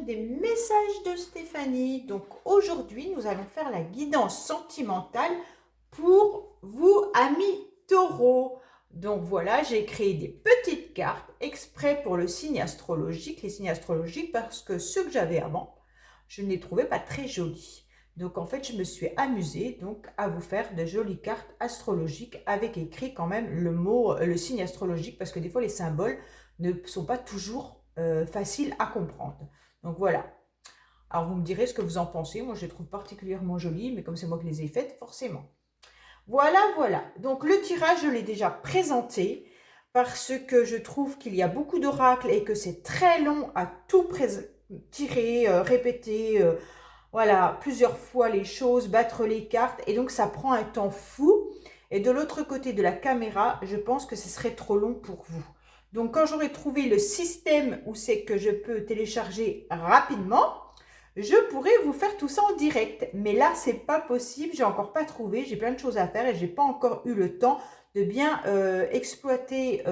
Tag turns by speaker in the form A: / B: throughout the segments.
A: des messages de Stéphanie. Donc aujourd'hui, nous allons faire la guidance sentimentale pour vous, amis taureaux. Donc voilà, j'ai créé des petites cartes exprès pour le signe astrologique, les signes astrologiques, parce que ceux que j'avais avant, je ne les trouvais pas très jolis. Donc en fait, je me suis amusée donc à vous faire de jolies cartes astrologiques avec écrit quand même le mot, le signe astrologique, parce que des fois les symboles ne sont pas toujours faciles à comprendre. Donc voilà. Alors vous me direz ce que vous en pensez. Moi je les trouve particulièrement jolies, mais comme c'est moi qui les ai faites, forcément. Voilà, voilà. Donc le tirage, je l'ai déjà présenté parce que je trouve qu'il y a beaucoup d'oracles et que c'est très long à tout tirer, répéter, voilà, plusieurs fois les choses, battre les cartes. Et donc ça prend un temps fou. Et de l'autre côté de la caméra, je pense que ce serait trop long pour vous. Donc quand j'aurai trouvé le système où c'est que je peux télécharger rapidement, je pourrais vous faire tout ça en direct. Mais là, c'est pas possible, j'ai encore pas trouvé, j'ai plein de choses à faire et j'ai pas encore eu le temps de bien exploiter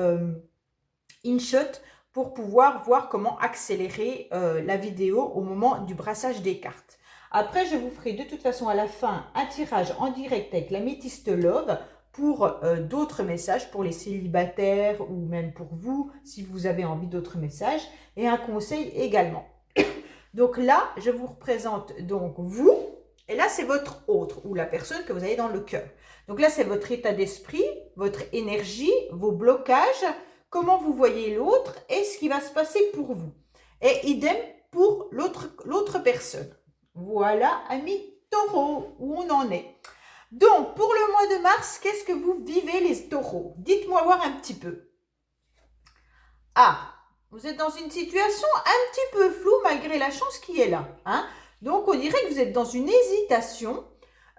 A: InShot pour pouvoir voir comment accélérer la vidéo au moment du brassage des cartes. Après, je vous ferai de toute façon à la fin un tirage en direct avec l'améthyste Love pour d'autres messages pour les célibataires ou même pour vous si vous avez envie d'autres messages et un conseil également. Donc là, je vous représente donc vous et là c'est votre autre ou la personne que vous avez dans le cœur. Donc là c'est votre état d'esprit, votre énergie, vos blocages, comment vous voyez l'autre et ce qui va se passer pour vous. Et idem pour l'autre personne. Voilà, amis taureaux, où on en est. Donc, pour le mois de mars, qu'est-ce que vous vivez les taureaux? Dites-moi voir un petit peu. Ah, vous êtes dans une situation un petit peu floue malgré la chance qui est là. Hein? Donc, on dirait que vous êtes dans une hésitation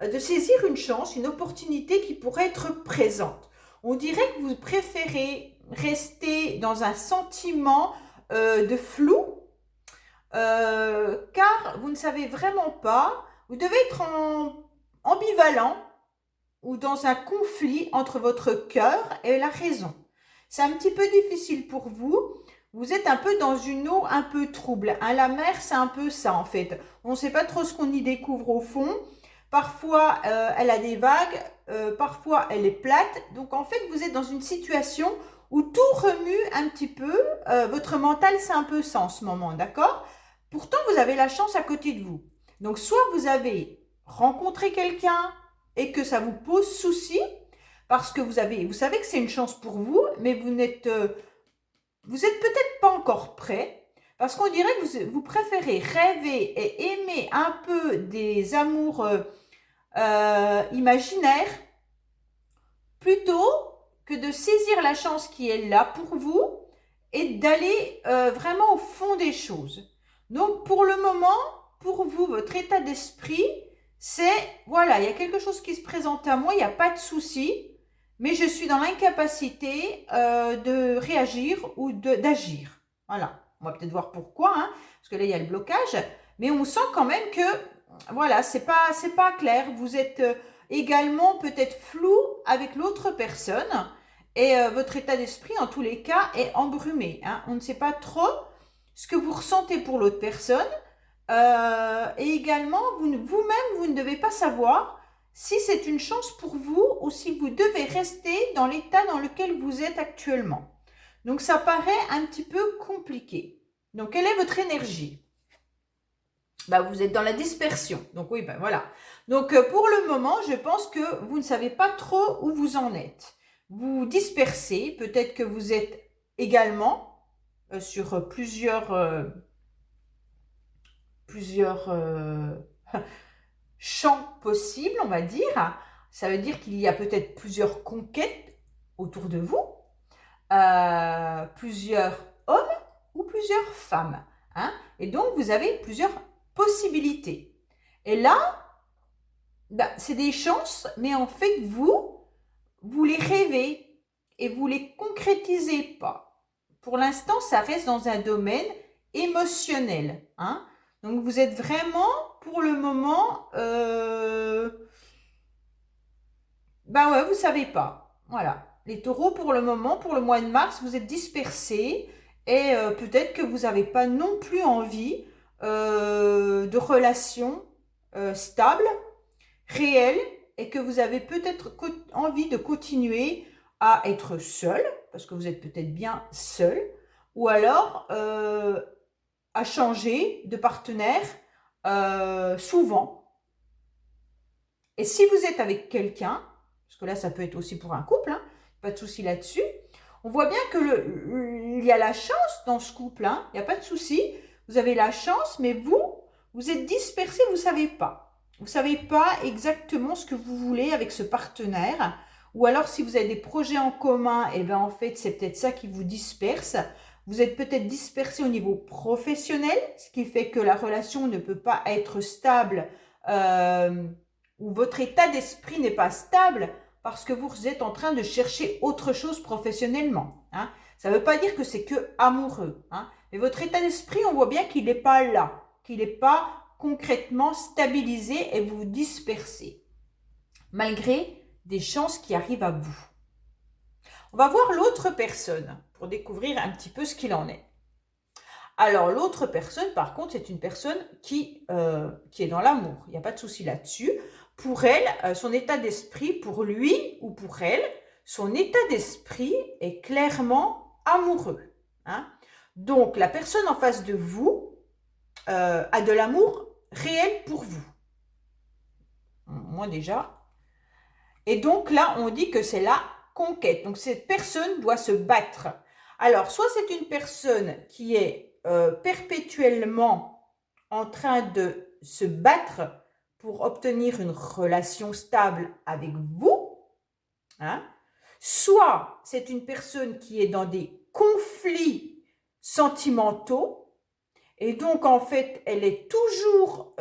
A: de saisir une chance, une opportunité qui pourrait être présente. On dirait que vous préférez rester dans un sentiment de flou, car vous ne savez vraiment pas, vous devez être ambivalent ou dans un conflit entre votre cœur et la raison. C'est un petit peu difficile pour vous. Vous êtes un peu dans une eau un peu trouble. Hein, la mer, c'est un peu ça en fait. On ne sait pas trop ce qu'on y découvre au fond. Parfois, elle a des vagues. Parfois, elle est plate. Donc en fait, vous êtes dans une situation où tout remue un petit peu. Votre mental, c'est un peu ça en ce moment, d'accord? Pourtant, vous avez la chance à côté de vous. Donc soit vous avez rencontré quelqu'un et que ça vous pose souci, parce que vous savez que c'est une chance pour vous, mais vous êtes peut-être pas encore prêt, parce qu'on dirait que vous préférez rêver et aimer un peu des amours imaginaires, plutôt que de saisir la chance qui est là pour vous et d'aller vraiment au fond des choses. Donc pour le moment, pour vous, votre état d'esprit, c'est, voilà, il y a quelque chose qui se présente à moi, il n'y a pas de souci, mais je suis dans l'incapacité de réagir ou d'agir. Voilà, on va peut-être voir pourquoi, hein, parce que là, il y a le blocage, mais on sent quand même que, voilà, c'est pas clair. Vous êtes également peut-être flou avec l'autre personne et votre état d'esprit, en tous les cas, est embrumé. Hein. On ne sait pas trop ce que vous ressentez pour l'autre personne. Et également, vous-même, vous ne devez pas savoir si c'est une chance pour vous ou si vous devez rester dans l'état dans lequel vous êtes actuellement. Donc, ça paraît un petit peu compliqué. Donc, quelle est votre énergie? Bah, vous êtes dans la dispersion. Donc, oui, ben voilà. Donc, pour le moment, je pense que vous ne savez pas trop où vous en êtes. Vous dispersez. Peut-être que vous êtes également sur plusieurs champs possibles, on va dire. Ça veut dire qu'il y a peut-être plusieurs conquêtes autour de vous, plusieurs hommes ou plusieurs femmes. Hein? Et donc, vous avez plusieurs possibilités. Et là, bah, c'est des chances, mais en fait, vous les rêvez et vous les concrétisez pas. Pour l'instant, ça reste dans un domaine émotionnel. Hein? Donc, vous êtes vraiment, pour le moment, ben ouais, vous savez pas. Voilà. Les taureaux, pour le moment, pour le mois de mars, vous êtes dispersés et peut-être que vous n'avez pas non plus envie de relations stables, réelles, et que vous avez peut-être envie de continuer à être seul, parce que vous êtes peut-être bien seul, ou alors à changer de partenaire souvent. Et si vous êtes avec quelqu'un, parce que là ça peut être aussi pour un couple, hein, pas de souci là-dessus, on voit bien que il y a la chance dans ce couple, hein, il n'y a pas de souci, vous avez la chance, mais vous êtes dispersés, vous ne savez pas. Vous ne savez pas exactement ce que vous voulez avec ce partenaire, ou alors si vous avez des projets en commun, et bien en fait c'est peut-être ça qui vous disperse. Vous êtes peut-être dispersé au niveau professionnel, ce qui fait que la relation ne peut pas être stable, ou votre état d'esprit n'est pas stable, parce que vous êtes en train de chercher autre chose professionnellement. Hein. Ça ne veut pas dire que c'est que amoureux. Hein. Mais votre état d'esprit, on voit bien qu'il n'est pas là, qu'il n'est pas concrètement stabilisé et vous vous dispersez, malgré des chances qui arrivent à vous. On va voir l'autre personne pour découvrir un petit peu ce qu'il en est. Alors, l'autre personne, par contre, c'est une personne qui est dans l'amour. Il n'y a pas de souci là-dessus. Pour elle, son état d'esprit, pour lui ou pour elle, son état d'esprit est clairement amoureux. Hein. Donc, la personne en face de vous a de l'amour réel pour vous. Moi déjà. Et donc là, on dit que c'est la conquête. Donc, cette personne doit se battre. Alors, soit c'est une personne qui est perpétuellement en train de se battre pour obtenir une relation stable avec vous, hein, soit c'est une personne qui est dans des conflits sentimentaux et donc en fait elle est toujours,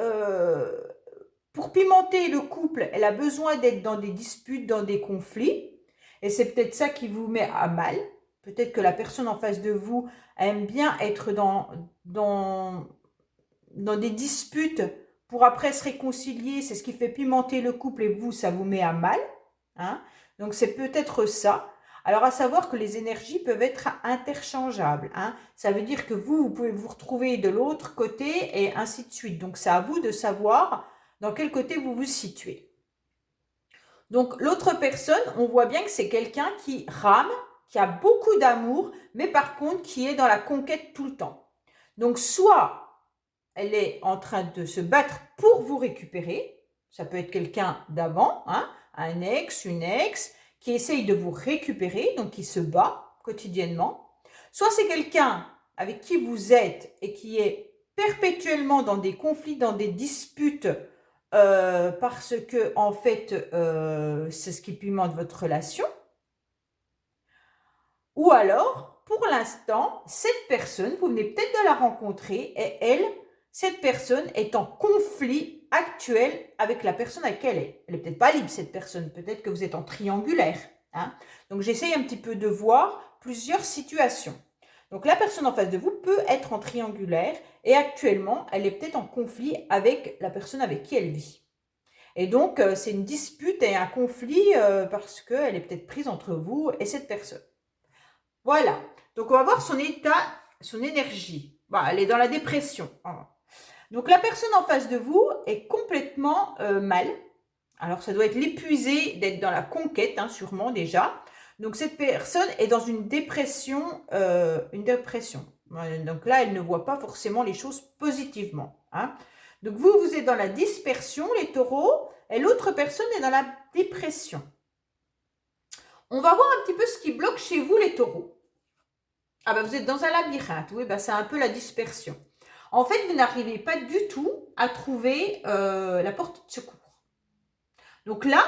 A: pour pimenter le couple, elle a besoin d'être dans des disputes, dans des conflits et c'est peut-être ça qui vous met à mal. Peut-être que la personne en face de vous aime bien être dans des disputes pour après se réconcilier. C'est ce qui fait pimenter le couple et vous, ça vous met à mal. Hein. Donc, c'est peut-être ça. Alors, à savoir que les énergies peuvent être interchangeables. Hein. Ça veut dire que vous pouvez vous retrouver de l'autre côté et ainsi de suite. Donc, c'est à vous de savoir dans quel côté vous vous situez. Donc, l'autre personne, on voit bien que c'est quelqu'un qui rame, qui a beaucoup d'amour, mais par contre, qui est dans la conquête tout le temps. Donc, soit elle est en train de se battre pour vous récupérer, ça peut être quelqu'un d'avant, hein, un ex, une ex, qui essaye de vous récupérer, donc qui se bat quotidiennement. Soit c'est quelqu'un avec qui vous êtes et qui est perpétuellement dans des conflits, dans des disputes, parce que en fait, c'est ce qui pimente votre relation. Ou alors, pour l'instant, cette personne, vous venez peut-être de la rencontrer et elle, cette personne est en conflit actuel avec la personne avec laquelle elle est. Elle n'est peut-être pas libre, cette personne. Peut-être que vous êtes en triangulaire. Hein. Donc, j'essaye un petit peu de voir plusieurs situations. Donc, la personne en face de vous peut être en triangulaire et actuellement, elle est peut-être en conflit avec la personne avec qui elle vit. Et donc, c'est une dispute et un conflit parce qu'elle est peut-être prise entre vous et cette personne. Voilà. Donc, on va voir son état, son énergie. Bah, elle est dans la dépression. Donc, la personne en face de vous est complètement mal. Alors, ça doit être l'épuisé d'être dans la conquête, hein, sûrement déjà. Donc, cette personne est dans une dépression. Donc là, elle ne voit pas forcément les choses positivement. Hein. Donc, vous êtes dans la dispersion, les taureaux, et l'autre personne est dans la dépression. On va voir un petit peu ce qui bloque chez vous, les taureaux. Ah ben, vous êtes dans un labyrinthe, oui, ben, c'est un peu la dispersion. En fait, vous n'arrivez pas du tout à trouver la porte de secours. Donc là,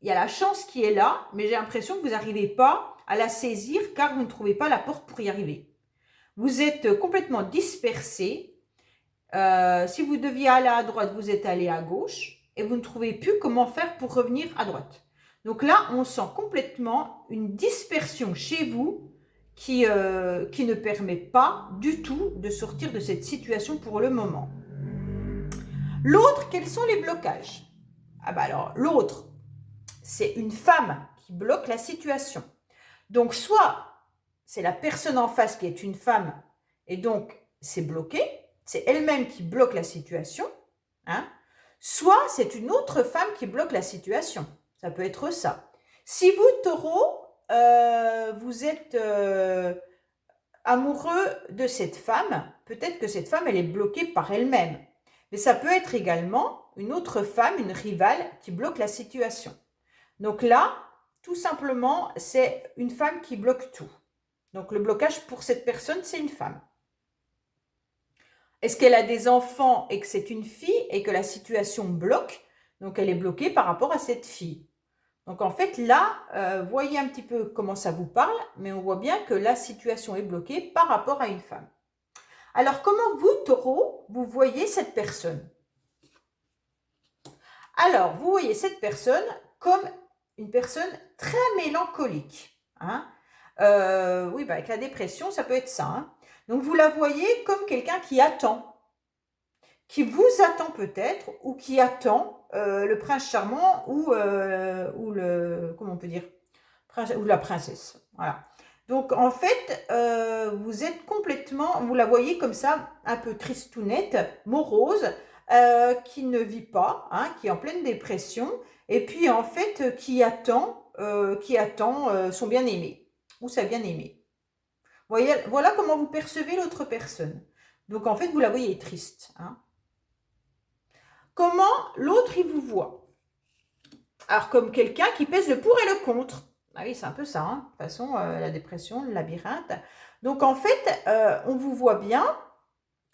A: il y a la chance qui est là, mais j'ai l'impression que vous n'arrivez pas à la saisir car vous ne trouvez pas la porte pour y arriver. Vous êtes complètement dispersé. Si vous deviez aller à droite, vous êtes allé à gauche et vous ne trouvez plus comment faire pour revenir à droite. Donc là, on sent complètement une dispersion chez vous qui ne permet pas du tout de sortir de cette situation pour le moment. L'autre, quels sont les blocages? Ah bah alors, l'autre, c'est une femme qui bloque la situation. Donc, soit c'est la personne en face qui est une femme et donc c'est bloqué, c'est elle-même qui bloque la situation, hein, soit c'est une autre femme qui bloque la situation. Ça peut être ça. Si vous, taureau, vous êtes amoureux de cette femme, peut-être que cette femme, elle est bloquée par elle-même. Mais ça peut être également une autre femme, une rivale, qui bloque la situation. Donc là, tout simplement, c'est une femme qui bloque tout. Donc le blocage pour cette personne, c'est une femme. Est-ce qu'elle a des enfants et que c'est une fille et que la situation bloque? Donc elle est bloquée par rapport à cette fille. Donc en fait là, voyez un petit peu comment ça vous parle, mais on voit bien que la situation est bloquée par rapport à une femme. Alors comment vous, taureau, vous voyez cette personne? Alors vous voyez cette personne comme une personne très mélancolique. Hein? Oui, avec la dépression, ça peut être ça. Hein? Donc vous la voyez comme quelqu'un qui vous attend peut-être, ou qui attend le prince charmant ou le, comment on peut dire, ou la princesse. Voilà. Donc en fait, vous êtes complètement, vous la voyez comme ça, un peu tristounette, morose, qui ne vit pas, hein, qui est en pleine dépression, et puis en fait qui attend son bien-aimé ou sa bien-aimée. Voilà comment vous percevez l'autre personne. Donc en fait, vous la voyez triste. Hein. Comment l'autre, il vous voit? Alors, comme quelqu'un qui pèse le pour et le contre. Ah oui, c'est un peu ça. Hein. De toute façon, la dépression, le labyrinthe. Donc, en fait, on vous voit bien.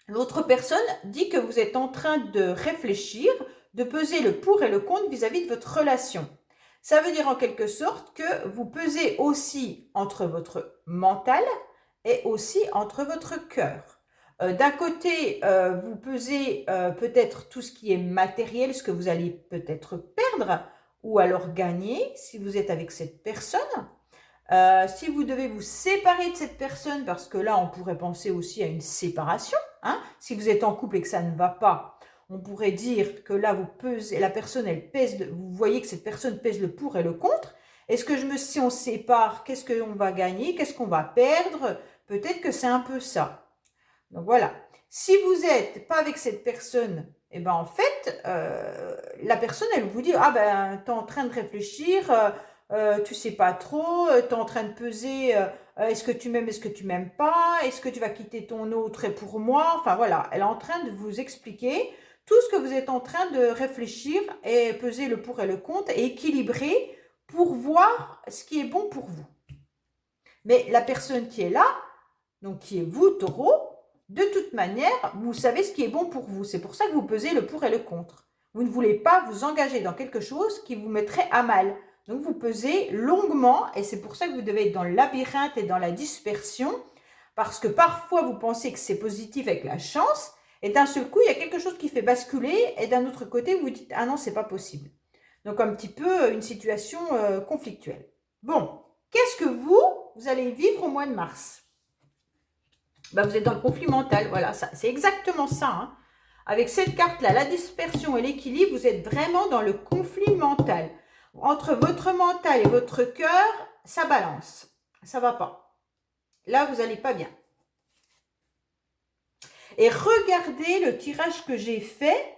A: L'autre personne dit que vous êtes en train de réfléchir, de peser le pour et le contre vis-à-vis de votre relation. Ça veut dire en quelque sorte que vous pesez aussi entre votre mental et aussi entre votre cœur. D'un côté, vous pesez peut-être tout ce qui est matériel, ce que vous allez peut-être perdre ou alors gagner si vous êtes avec cette personne. Si vous devez vous séparer de cette personne, parce que là, on pourrait penser aussi à une séparation. Hein, si vous êtes en couple et que ça ne va pas, on pourrait dire que là, vous pesez, la personne, elle pèse, vous voyez que cette personne pèse le pour et le contre. Est-ce que si on se sépare, qu'est-ce qu'on va gagner? Qu'est-ce qu'on va perdre? Peut-être que c'est un peu ça. Donc voilà. Si vous n'êtes pas avec cette personne, eh ben en fait, la personne, elle vous dit, ah ben, tu es en train de réfléchir, tu sais pas trop, tu es en train de peser, est-ce que tu m'aimes, est-ce que tu m'aimes pas, est-ce que tu vas quitter ton autre et pour moi, enfin voilà, elle est en train de vous expliquer tout ce que vous êtes en train de réfléchir et peser le pour et le contre et équilibrer pour voir ce qui est bon pour vous. Mais la personne qui est là, donc qui est vous, taureau, de toute manière, vous savez ce qui est bon pour vous. C'est pour ça que vous pesez le pour et le contre. Vous ne voulez pas vous engager dans quelque chose qui vous mettrait à mal. Donc vous pesez longuement et c'est pour ça que vous devez être dans le labyrinthe et dans la dispersion parce que parfois vous pensez que c'est positif avec la chance et d'un seul coup il y a quelque chose qui fait basculer et d'un autre côté vous vous dites ah non c'est pas possible. Donc un petit peu une situation conflictuelle. Bon, qu'est-ce que vous allez vivre au mois de mars? Ben, vous êtes dans le conflit mental, voilà, c'est exactement ça. Hein. Avec cette carte-là, la dispersion et l'équilibre, vous êtes vraiment dans le conflit mental. Entre votre mental et votre cœur, ça balance. Ça ne va pas. Là, vous n'allez pas bien. Et regardez le tirage que j'ai fait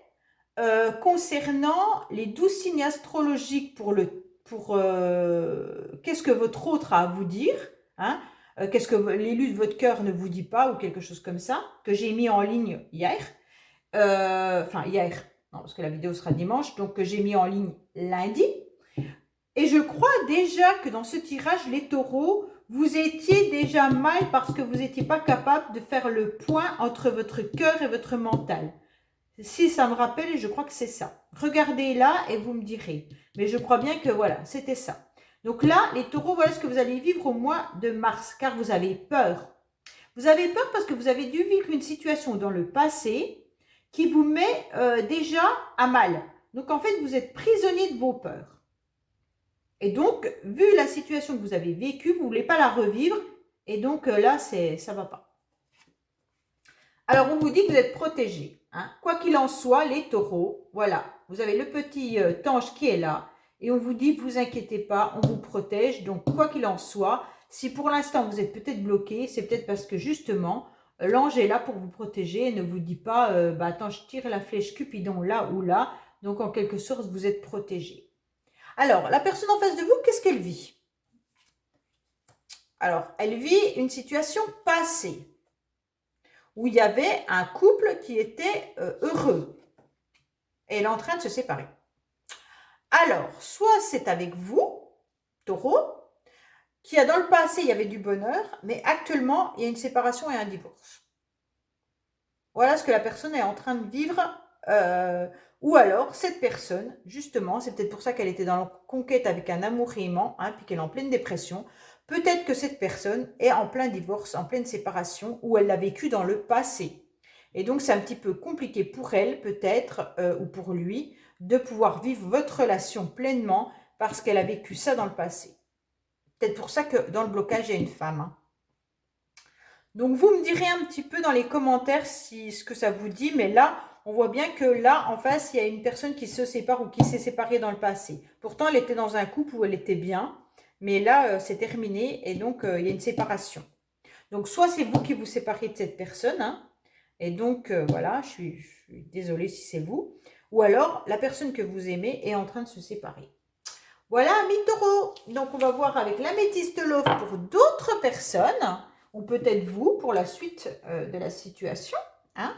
A: concernant les 12 signes astrologiques pour qu'est-ce que votre autre a à vous dire. Hein, qu'est-ce que l'élu de votre cœur ne vous dit pas ou quelque chose comme ça, que j'ai mis en ligne hier. Enfin, hier, non, parce que la vidéo sera dimanche, donc que j'ai mis en ligne lundi. Et je crois déjà que dans ce tirage, les taureaux, vous étiez déjà mal parce que vous n'étiez pas capable de faire le point entre votre cœur et votre mental. Si ça me rappelle, je crois que c'est ça. Regardez là et vous me direz. Mais je crois bien que voilà, c'était ça. Donc là, les taureaux, voilà ce que vous allez vivre au mois de mars, car vous avez peur. Vous avez peur parce que vous avez dû vivre une situation dans le passé qui vous met déjà à mal. Donc en fait, vous êtes prisonnier de vos peurs. Et donc, vu la situation que vous avez vécue, vous ne voulez pas la revivre. Et donc là, ça ne va pas. Alors, on vous dit que vous êtes protégé. Hein. Quoi qu'il en soit, les taureaux, voilà, vous avez le petit ange qui est là. Et on vous dit, ne vous inquiétez pas, on vous protège. Donc, quoi qu'il en soit, si pour l'instant vous êtes peut-être bloqué, c'est peut-être parce que justement, l'ange est là pour vous protéger et ne vous dit pas bah, attends, je tire la flèche Cupidon là ou là. Donc, en quelque sorte, vous êtes protégé. Alors, la personne en face de vous, qu'est-ce qu'elle vit? Alors, elle vit une situation passée où il y avait un couple qui était heureux. Et elle est en train de se séparer. Alors, soit c'est avec vous, Taureau, qui a dans le passé, il y avait du bonheur, mais actuellement, il y a une séparation et un divorce. Voilà ce que la personne est en train de vivre. Ou alors, cette personne, justement, c'est peut-être pour ça qu'elle était dans la conquête avec un amour aimant, hein, puis qu'elle est en pleine dépression. Peut-être que cette personne est en plein divorce, en pleine séparation, ou elle l'a vécu dans le passé. Et donc, c'est un petit peu compliqué pour elle, peut-être, ou pour lui, de pouvoir vivre votre relation pleinement parce qu'elle a vécu ça dans le passé. Peut-être pour ça que dans le blocage, il y a une femme. Hein. Donc, vous me direz un petit peu dans les commentaires ce que ça vous dit. Mais là, on voit bien que là, en face, il y a une personne qui se sépare ou qui s'est séparée dans le passé. Pourtant, elle était dans un couple où elle était bien. Mais là, c'est terminé et donc, il y a une séparation. Donc, soit c'est vous qui vous séparez de cette personne. Hein, et donc, voilà, je suis désolée si c'est vous. Ou alors, la personne que vous aimez est en train de se séparer. Voilà, amis taureaux. Donc, on va voir avec l'améthyste love pour d'autres personnes. Ou peut-être vous pour la suite de la situation. Hein.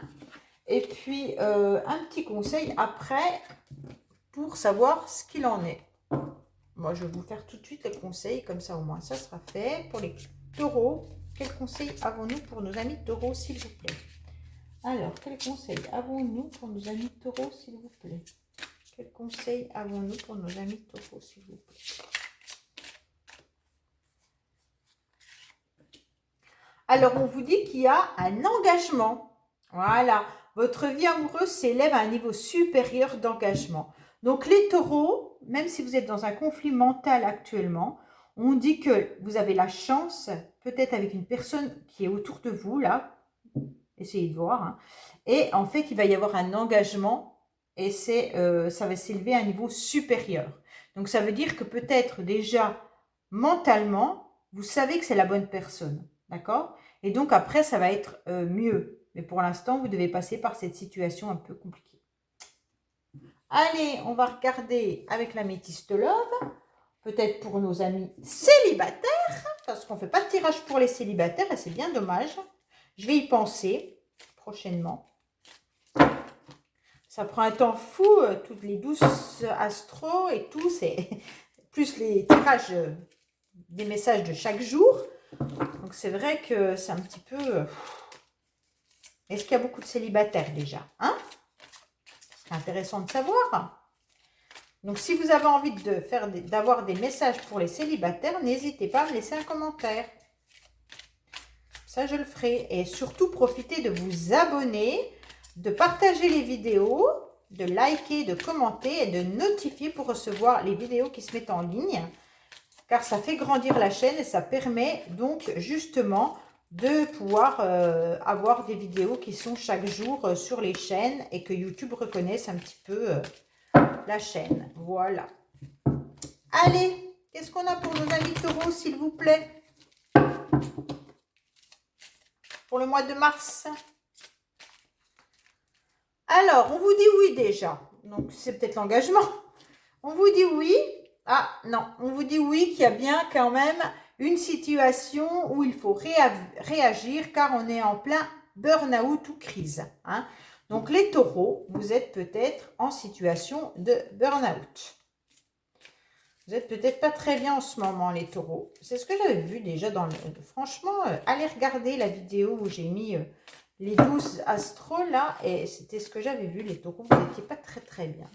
A: Et puis, un petit conseil après pour savoir ce qu'il en est. Moi, je vais vous faire tout de suite les conseils. Comme ça, au moins, ça sera fait. Pour les taureaux, quels conseils avons-nous pour nos amis taureaux, s'il vous plaît? Alors, quels conseils avons-nous pour nos amis taureaux, s'il vous plaît? Quels conseils avons-nous pour nos amis taureaux, s'il vous plaît? Alors, on vous dit qu'il y a un engagement. Voilà. Votre vie amoureuse s'élève à un niveau supérieur d'engagement. Donc, les taureaux, même si vous êtes dans un conflit mental actuellement, on dit que vous avez la chance, peut-être avec une personne qui est autour de vous, là, essayez de voir, hein, et en fait, il va y avoir un engagement et ça va s'élever à un niveau supérieur. Donc, ça veut dire que peut-être déjà, mentalement, vous savez que c'est la bonne personne. D'accord? Et donc, après, ça va être mieux. Mais pour l'instant, vous devez passer par cette situation un peu compliquée. Allez, on va regarder avec l'améthyste love. Peut-être pour nos amis célibataires. Parce qu'on ne fait pas de tirage pour les célibataires et c'est bien dommage. Je vais y penser prochainement. Ça prend un temps fou, toutes les 12 astros et tout. C'est plus les tirages des messages de chaque jour. Donc, c'est vrai que c'est un petit peu... Est-ce qu'il y a beaucoup de célibataires déjà, hein? C'est intéressant de savoir. Donc, si vous avez envie d'avoir des messages pour les célibataires, n'hésitez pas à me laisser un commentaire. Ça, je le ferai. Et surtout, profitez de vous abonner, de partager les vidéos, de liker, de commenter et de notifier pour recevoir les vidéos qui se mettent en ligne. Car ça fait grandir la chaîne et ça permet donc justement de pouvoir avoir des vidéos qui sont chaque jour sur les chaînes et que YouTube reconnaisse un petit peu la chaîne. Voilà. Allez, qu'est-ce qu'on a pour nos amis taureaux, s'il vous plaît? Pour le mois de mars. Alors, on vous dit oui déjà. Donc, c'est peut-être l'engagement. On vous dit oui. Ah non, on vous dit oui qu'il y a bien quand même une situation où il faut réagir car on est en plein burn-out ou crise. Hein. Donc les taureaux, vous êtes peut-être en situation de burn-out. Vous n'êtes peut-être pas très bien en ce moment les taureaux. C'est ce que j'avais vu déjà dans le... Franchement, allez regarder la vidéo où j'ai mis les 12 astros là et c'était ce que j'avais vu les taureaux. Vous n'étiez pas très très bien.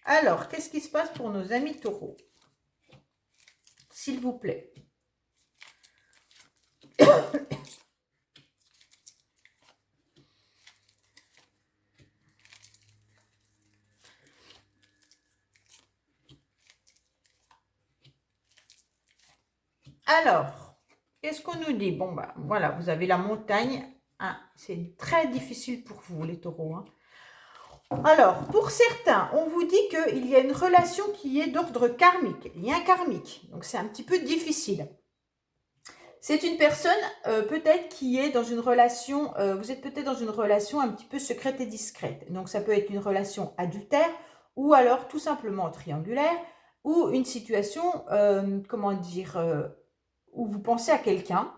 A: Alors, qu'est-ce qui se passe pour nos amis taureaux? S'il vous plaît. Alors, qu'est-ce qu'on nous dit? Bon, bah voilà, vous avez la montagne. Hein, c'est très difficile pour vous, les taureaux. Hein. Alors, pour certains, on vous dit qu'il y a une relation qui est d'ordre karmique, lien karmique. Donc, c'est un petit peu difficile. C'est une personne peut-être qui est dans une relation, vous êtes peut-être dans une relation un petit peu secrète et discrète. Donc ça peut être une relation adultère ou alors tout simplement triangulaire ou une situation, comment dire, où vous pensez à quelqu'un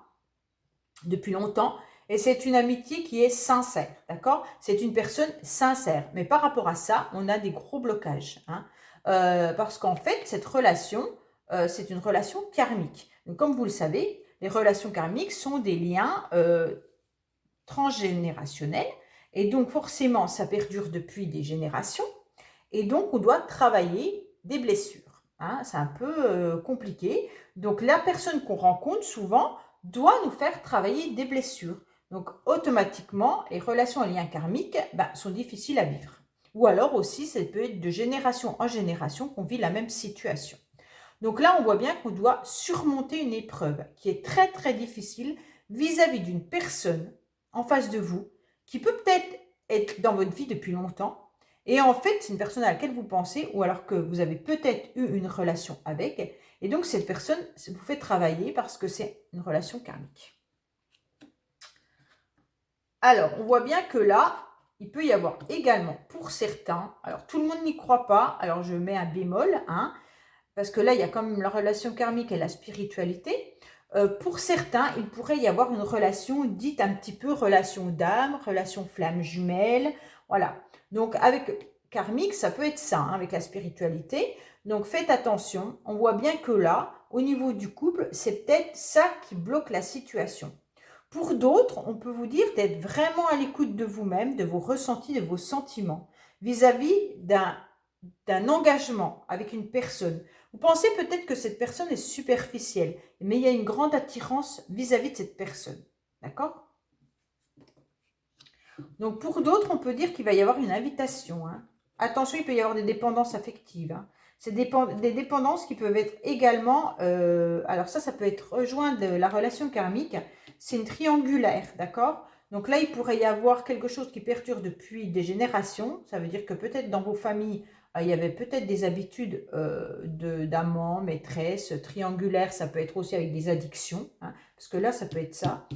A: depuis longtemps et c'est une amitié qui est sincère, d'accord? C'est une personne sincère. Mais par rapport à ça, on a des gros blocages, hein. Parce qu'en fait, cette relation, c'est une relation karmique. Donc, comme vous le savez, les relations karmiques sont des liens transgénérationnels et donc forcément, ça perdure depuis des générations et donc on doit travailler des blessures, hein. C'est un peu compliqué. Donc, la personne qu'on rencontre souvent doit nous faire travailler des blessures. Donc, automatiquement, les relations en lien karmique sont difficiles à vivre. Ou alors aussi, ça peut être de génération en génération qu'on vit la même situation. Donc là, on voit bien qu'on doit surmonter une épreuve qui est très très difficile vis-à-vis d'une personne en face de vous qui peut peut-être être dans votre vie depuis longtemps et en fait, c'est une personne à laquelle vous pensez ou alors que vous avez peut-être eu une relation avec et donc cette personne vous fait travailler parce que c'est une relation karmique. Alors, on voit bien que là, il peut y avoir également pour certains, alors tout le monde n'y croit pas, alors je mets un bémol, hein, parce que là, il y a quand même la relation karmique et la spiritualité. Pour certains, il pourrait y avoir une relation dite un petit peu relation d'âme, relation flamme jumelle, voilà. Donc avec karmique, ça peut être ça, hein, avec la spiritualité. Donc faites attention, on voit bien que là, au niveau du couple, c'est peut-être ça qui bloque la situation. Pour d'autres, on peut vous dire d'être vraiment à l'écoute de vous-même, de vos ressentis, de vos sentiments, vis-à-vis d'un engagement avec une personne. Vous pensez peut-être que cette personne est superficielle, mais il y a une grande attirance vis-à-vis de cette personne. D'accord? Donc pour d'autres, on peut dire qu'il va y avoir une invitation, hein. Attention, il peut y avoir des dépendances affectives, hein. C'est des dépendances qui peuvent être également, alors ça peut être rejoint de la relation karmique, c'est une triangulaire, d'accord? Donc là, il pourrait y avoir quelque chose qui perdure depuis des générations, ça veut dire que peut-être dans vos familles, il y avait peut-être des habitudes d'amants, maîtresses, triangulaires, ça peut être aussi avec des addictions, hein, parce que là, ça peut être ça.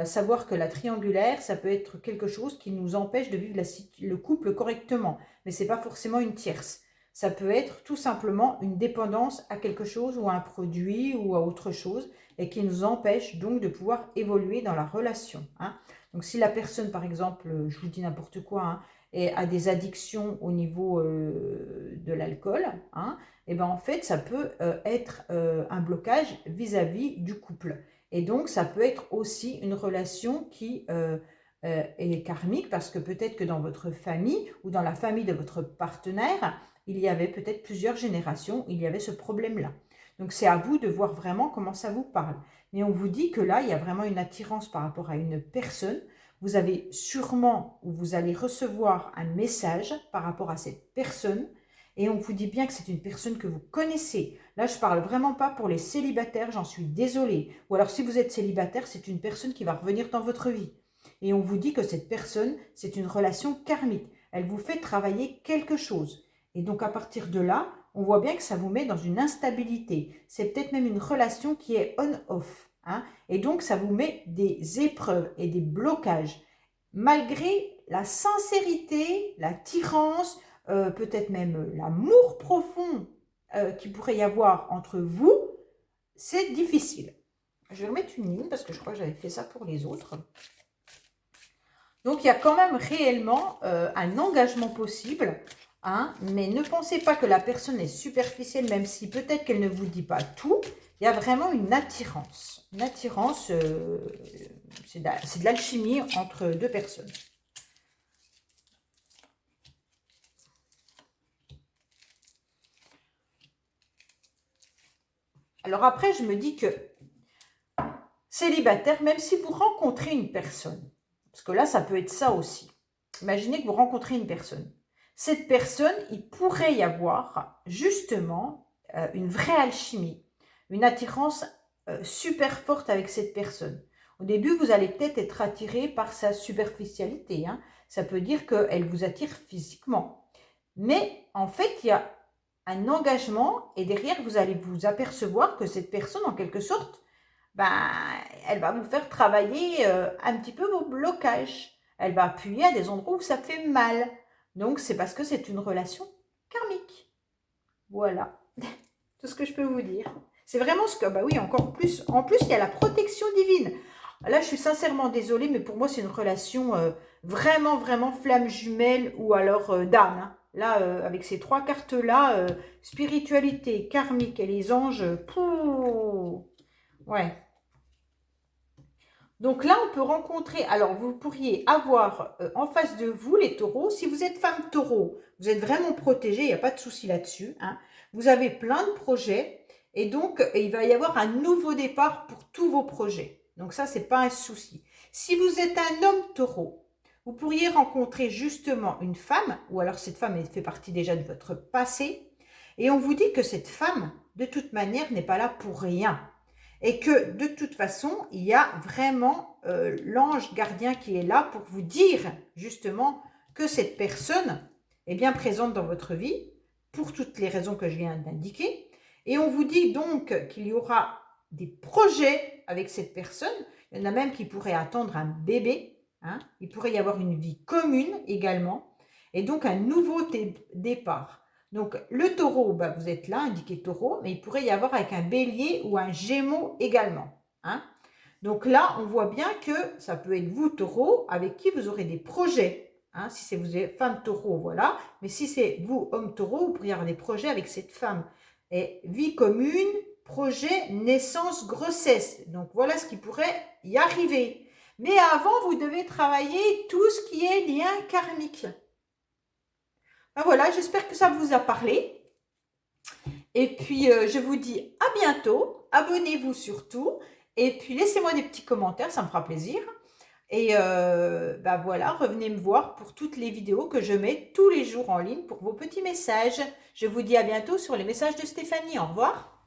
A: Savoir que la triangulaire, ça peut être quelque chose qui nous empêche de vivre le couple correctement, mais ce n'est pas forcément une tierce. Ça peut être tout simplement une dépendance à quelque chose ou à un produit ou à autre chose et qui nous empêche donc de pouvoir évoluer dans la relation, hein. Donc si la personne, par exemple, je vous dis n'importe quoi, hein, a des addictions au niveau de l'alcool, hein, et ben en fait, ça peut être un blocage vis-à-vis du couple. Et donc, ça peut être aussi une relation qui est karmique parce que peut-être que dans votre famille ou dans la famille de votre partenaire, il y avait peut-être plusieurs générations, il y avait ce problème-là. Donc, c'est à vous de voir vraiment comment ça vous parle. Mais on vous dit que là, il y a vraiment une attirance par rapport à une personne. Vous avez sûrement ou vous allez recevoir un message par rapport à cette personne et on vous dit bien que c'est une personne que vous connaissez. Là, je ne parle vraiment pas pour les célibataires, j'en suis désolée. Ou alors, si vous êtes célibataire, c'est une personne qui va revenir dans votre vie. Et on vous dit que cette personne, c'est une relation karmique. Elle vous fait travailler quelque chose. Et donc, à partir de là, on voit bien que ça vous met dans une instabilité. C'est peut-être même une relation qui est on-off, hein. Et donc, ça vous met des épreuves et des blocages. Malgré la sincérité, l'attirance, peut-être même l'amour profond qu'il pourrait y avoir entre vous, c'est difficile. Je vais remettre une ligne parce que je crois que j'avais fait ça pour les autres. Donc, il y a quand même réellement un engagement possible, hein, mais ne pensez pas que la personne est superficielle, même si peut-être qu'elle ne vous dit pas tout. Il y a vraiment une attirance. Une attirance, c'est de l'alchimie entre deux personnes. Alors après, je me dis que célibataire, même si vous rencontrez une personne, parce que là, ça peut être ça aussi. Imaginez que vous rencontrez une personne. Cette personne, il pourrait y avoir justement une vraie alchimie, une attirance super forte avec cette personne. Au début, vous allez peut-être être attiré par sa superficialité, hein. Ça peut dire qu'elle vous attire physiquement. Mais en fait, il y a un engagement et derrière, vous allez vous apercevoir que cette personne, en quelque sorte, ben, elle va vous faire travailler un petit peu vos blocages. Elle va appuyer à des endroits où ça fait mal. Donc, c'est parce que c'est une relation karmique. Voilà, tout ce que je peux vous dire. C'est vraiment ce que, bah oui, encore plus. En plus, il y a la protection divine. Là, je suis sincèrement désolée, mais pour moi, c'est une relation vraiment, vraiment flamme jumelle ou alors d'âme. Hein. Là, avec ces trois cartes-là, spiritualité, karmique et les anges, pouh, ouais. Donc là, on peut rencontrer, alors vous pourriez avoir en face de vous les taureaux. Si vous êtes femme taureau, vous êtes vraiment protégé, il n'y a pas de souci là-dessus. Hein. Vous avez plein de projets et donc il va y avoir un nouveau départ pour tous vos projets. Donc ça, c'est pas un souci. Si vous êtes un homme taureau, vous pourriez rencontrer justement une femme, ou alors cette femme elle fait partie déjà de votre passé, et on vous dit que cette femme, de toute manière, n'est pas là pour rien. Et que de toute façon, il y a vraiment l'ange gardien qui est là pour vous dire justement que cette personne est bien présente dans votre vie pour toutes les raisons que je viens d'indiquer. Et on vous dit donc qu'il y aura des projets avec cette personne. Il y en a même qui pourraient attendre un bébé. Hein. Il pourrait y avoir une vie commune également. Et donc un nouveau départ. Donc, le taureau, bah, vous êtes là, indiqué taureau, mais il pourrait y avoir avec un bélier ou un gémeau également. Hein. Donc là, on voit bien que ça peut être vous, taureau, avec qui vous aurez des projets. Hein. Si c'est vous êtes femme taureau, voilà. Mais si c'est vous, homme taureau, vous pourriez avoir des projets avec cette femme. Et vie commune, projet, naissance, grossesse. Donc, voilà ce qui pourrait y arriver. Mais avant, vous devez travailler tout ce qui est lien karmique. Ben voilà, j'espère que ça vous a parlé. Et puis, je vous dis à bientôt. Abonnez-vous surtout. Et puis, laissez-moi des petits commentaires, ça me fera plaisir. Et ben voilà, revenez me voir pour toutes les vidéos que je mets tous les jours en ligne pour vos petits messages. Je vous dis à bientôt sur les messages de Stéphanie. Au revoir.